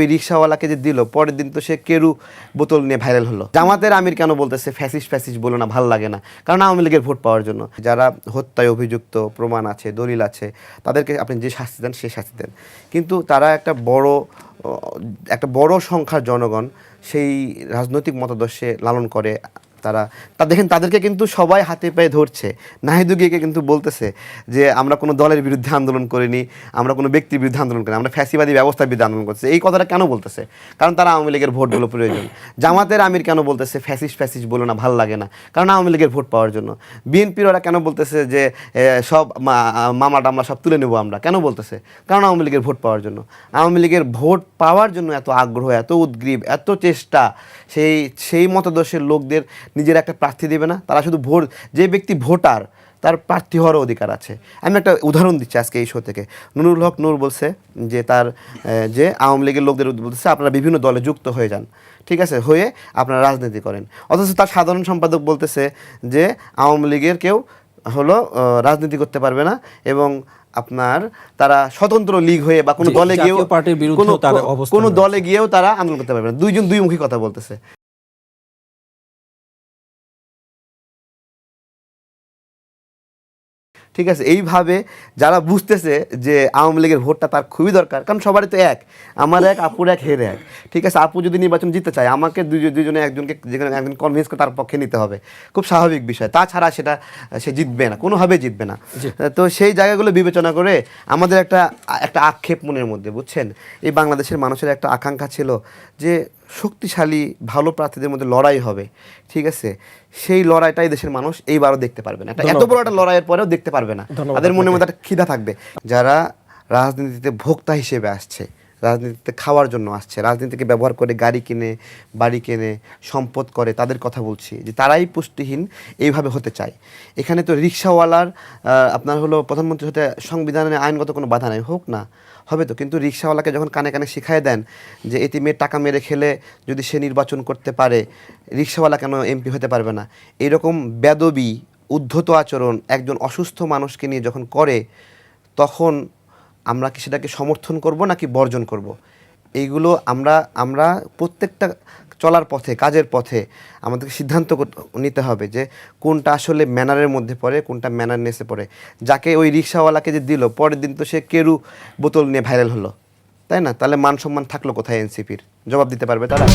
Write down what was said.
ওই রিক্সাওয়ালাকে যে দিল পরের দিন তো সে কেরু বোতল নিয়ে ভাইরাল হলো। জামাতের আমির কেন বলতেছে ফ্যাসিস্ট বলো না, ভাল লাগে না, কারণ আওয়ামী লীগের ভোট পাওয়ার জন্য। যারা হত্যায় অভিযুক্ত, প্রমাণ আছে, দলিল আছে, তাদেরকে আপনি যে শাস্তি দেন সে শাস্তি দেন। কিন্তু তারা একটা বড় সংখ্যার জনগণ সেই রাজনৈতিক মতাদর্শে লালন করে। দেখেন তাদেরকে কিন্তু সবাই হাতে পায়ে ধরছে। নাহিদু গিয়ে কিন্তু বলতেছে যে আমরা কোনো দলের বিরুদ্ধে আন্দোলন করিনি, আমরা কোনো ব্যক্তির বিরুদ্ধে আন্দোলন করিনি, আমরা ফ্যাসিবাদী ব্যবস্থার বিরুদ্ধে আন্দোলন করছি। এই কথাটা কেন বলতেছে? কারণ তারা আওয়ামী লীগের ভোটগুলো প্রয়োজন। জামাতের আমির কেন বলতেছে ফ্যাসিস্ট বলো না, ভাল লাগে না, কারণ আওয়ামী লীগের ভোট পাওয়ার জন্য। বিএনপির ওরা কেন বলতেছে যে সব মামলা টামলা সব তুলে নেবো আমরা, কেন বলতেছে? কারণ আওয়ামী লীগের ভোট পাওয়ার জন্য। আওয়ামী লীগের ভোট পাওয়ার জন্য এত আগ্রহ, এত উদ্গ্রীব, এত চেষ্টা। সেই মতাদর্শের লোকদের নিজের একটা প্রার্থী দেবে না? তারা শুধু যে ব্যক্তি ভোটার তার প্রার্থী হওয়ার অধিকার আছে। আমি একটা উদাহরণ দিচ্ছি আজকে এই শো থেকে। নুরুল হক নূর বলছে যে যে আওয়ামী লীগের লোকদের বলতেছে আপনারা বিভিন্ন দলে যুক্ত হয়ে যান, ঠিক আছে, হয়ে আপনারা রাজনীতি করেন। অথচ তার সাধারণ সম্পাদক বলতেছে যে আওয়ামী লীগের কেউ রাজনীতি করতে পারবে না, এবং তারা স্বতন্ত্র লীগ হয়ে বা কোনো দলে গিয়েও কোনো দলে গিয়েও তারা আন্দোলন করতে পারবে না। দুইজন দুইমুখী কথা বলতেছে। ঠিক আছে, এইভাবে যারা বুঝতেছে যে আওয়ামী লীগের ভোটটা তার খুবই দরকার, কারণ সবারই তো এক, আমার এক, আপুর এক, হের এক। ঠিক আছে, আপু যদি নির্বাচন জিততে চায়, আমাকে দুজনে একজনকে যেখানে একজন কনভিন্স করে তার পক্ষে নিতে হবে, খুব স্বাভাবিক বিষয়। তাছাড়া সে জিতবে না, কোনোভাবে জিতবে না। তো সেই জায়গাগুলো বিবেচনা করে আমাদের একটা আক্ষেপ মনের মধ্যে, বুঝছেন, এই বাংলাদেশের মানুষের একটা আকাঙ্ক্ষা ছিল যে শক্তিশালী ভালো প্রার্থীদের মধ্যে লড়াই হবে। ঠিক আছে, সেই লড়াইটাই দেশের মানুষ এইবারও দেখতে পারবে না। এত বড় একটা লড়াইয়ের পরেও দেখতে পারবে না। তাদের মনের মধ্যে একটা খিদা থাকবে। যারা রাজনীতিতে ভোক্তা হিসেবে আসছে, রাজনীতিতে খাওয়ার জন্য আসছে, রাজনীতিকে ব্যবহার করে গাড়ি কিনে, বাড়ি কিনে, সম্পদ করে, তাদের কথা বলছি, যে তারাই পুষ্টিহীন এইভাবে হতে চায়। এখানে তো রিক্সাওয়ালার প্রধানমন্ত্রী হতে সংবিধানে আইনগত কোনো বাধা নেই, হোক না, হবে তো। কিন্তু রিক্সাওয়ালাকে যখন কানে কানে শিখায় দেন যে এতিমের টাকা মেরে খেলে যদি সে নির্বাচন করতে পারে, রিক্সাওয়ালা কেন এমপি হতে পারবে না? এরকম বেদবি, উদ্ধত আচরণ একজন অসুস্থ মানুষকে নিয়ে যখন করে, তখন আমরা কি সেটাকে সমর্থন করব নাকি বর্জন করব? এইগুলো আমরা প্রত্যেকটা চলার পথে, কাজের পথে আমাদেরকে সিদ্ধান্ত নিতে হবে যে কোনটা আসলে ম্যানারের মধ্যে পড়ে, কোনটা ম্যানারনেসে পড়ে। যাকে ওই রিক্সাওয়ালাকে যে দিল, পরের দিন তো সে কেরু বোতল নিয়ে ভাইরাল হলো, তাই না? তাহলে মান সম্মান থাকলো কোথায় এনসিপির? জবাব দিতে পারবে তারা?